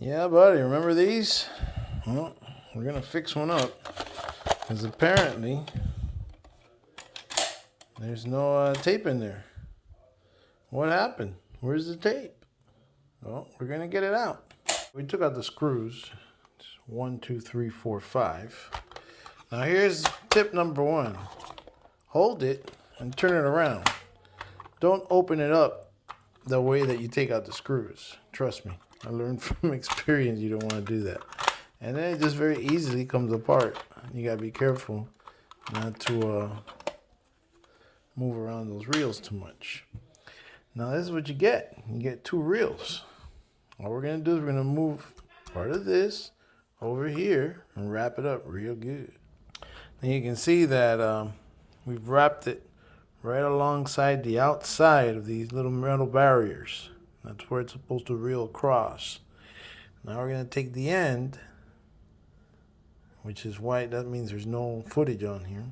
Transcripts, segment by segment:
Yeah, buddy, remember these? Well, we're gonna fix one up because apparently there's no tape in there. What happened? Where's the tape? Well, we're gonna get it out. We took out the screws. It's 1, 2, 3, 4, 5. Now here's tip number 1. Hold it and turn it around. Don't open it up the way that you take out the screws. Trust me, I learned from experience you don't want to do that. And then it just very easily comes apart. You gotta be careful not to move around those reels too much. Now this is what you get. You get 2 reels. All we're gonna do is we're gonna move part of this over here and wrap it up real good. And you can see that we've wrapped it right alongside the outside of these little metal barriers. That's where it's supposed to reel across. Now we're gonna take the end, which is white. That means there's no footage on here.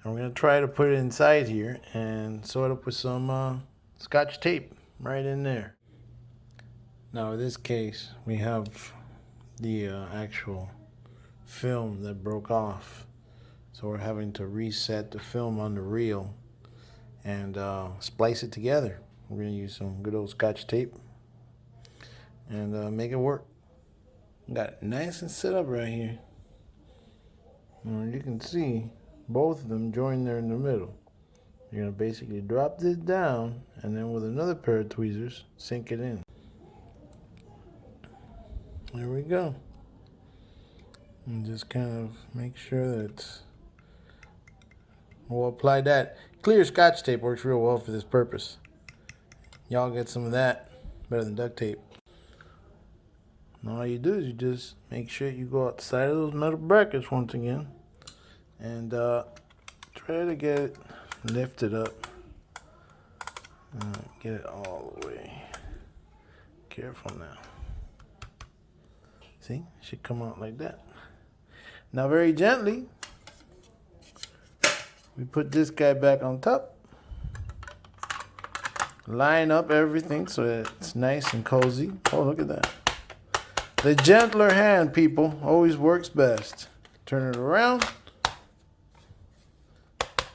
And we're gonna try to put it inside here and sew it up with some Scotch tape right in there. Now in this case, we have the actual film that broke off. So we're having to reset the film on the reel and splice it together. We're gonna use some good old Scotch tape and make it work. Got it nice and set up right here. And you can see both of them join there in the middle. You're gonna basically drop this down and then with another pair of tweezers, sink it in. There we go. And just kind of make sure that we'll apply that. Clear Scotch tape works real well for this purpose. Y'all get some of that, better than duct tape. And all you do is you just make sure you go outside of those metal brackets once again and try to get it lifted up. Get it all the way. Careful now. See, it should come out like that. Now very gently, we put this guy back on top. Line up everything so that it's nice and cozy. Oh, look at that. The gentler hand, people, always works best. Turn it around.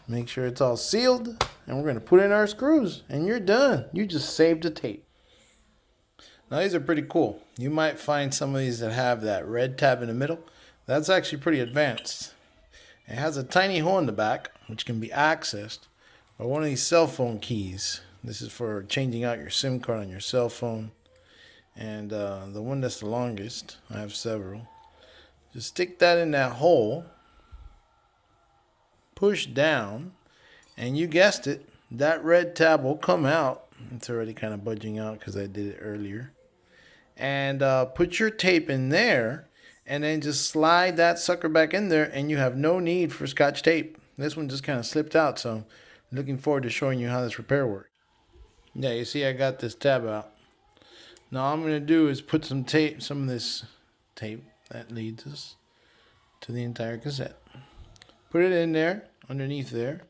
Make sure it's all sealed. And we're going to put in our screws. And you're done. You just saved the tape. Now these are pretty cool. You might find some of these that have that red tab in the middle. That's actually pretty advanced. It has a tiny hole in the back, which can be accessed by one of these cell phone keys. This is for changing out your SIM card on your cell phone. And the one that's the longest, I have several. Just stick that in that hole. Push down. And you guessed it, that red tab will come out. It's already kind of budging out because I did it earlier. And put your tape in there. And then just slide that sucker back in there. And you have no need for Scotch tape. This one just kind of slipped out. So I'm looking forward to showing you how this repair works. Yeah, you see I got this tab out. Now all I'm going to do is put some tape, some of this tape that leads us to the entire cassette. Put it in there, underneath there.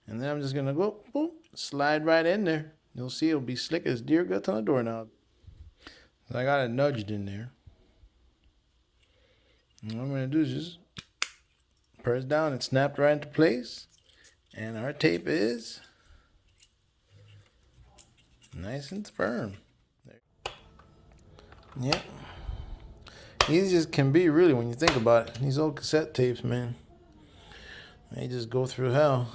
And then I'm just going to go, boom, slide right in there. You'll see it'll be slick as deer guts on a doorknob. So I got it nudged in there. And what I'm going to do is just press down and snap right into place. And our tape is nice and firm. Yep. Easy as can be, really, when you think about it. These old cassette tapes, man, they just go through hell.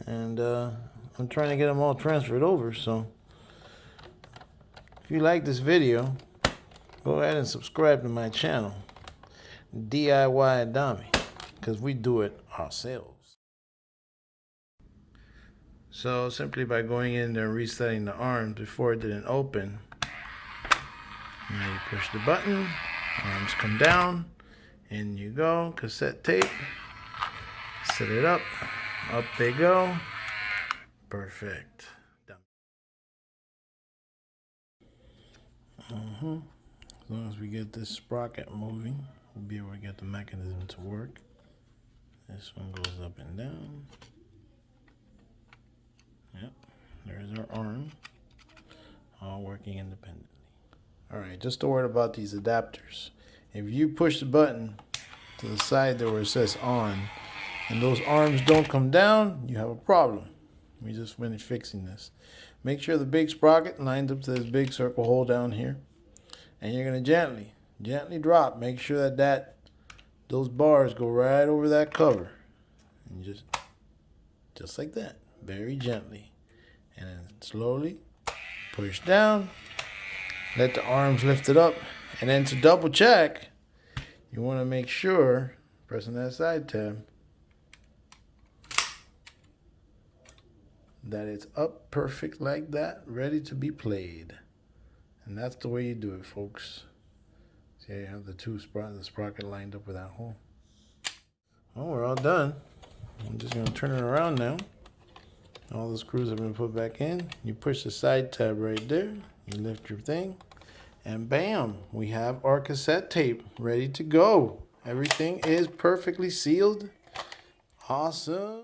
And I'm trying to get them all transferred over. So if you like this video, go ahead and subscribe to my channel, DIY Dami, because we do it ourselves. So simply by going in there and resetting the arms before it didn't open, now you push the button, arms come down, in you go, cassette tape, set it up they go, perfect. Done. As long as we get this sprocket moving, we'll be able to get the mechanism to work. This one goes up and down. Yep, there's our arm, all working independently. All right, just a word about these adapters. If you push the button to the side there where it says on, and those arms don't come down, you have a problem. We just finished fixing this. Make sure the big sprocket lines up to this big circle hole down here. And you're gonna gently drop. Make sure that those bars go right over that cover. And just like that, very gently. And then slowly push down. Let the arms lift it up. And then to double check, you wanna make sure, pressing that side tab, that it's up perfect like that, ready to be played. And that's the way you do it, folks. See, you have the sprocket lined up with that hole. Oh, we're all done. I'm just gonna turn it around now. All the screws have been put back in. You push the side tab right there. You lift your thing, and bam, we have our cassette tape ready to go. Everything is perfectly sealed. Awesome.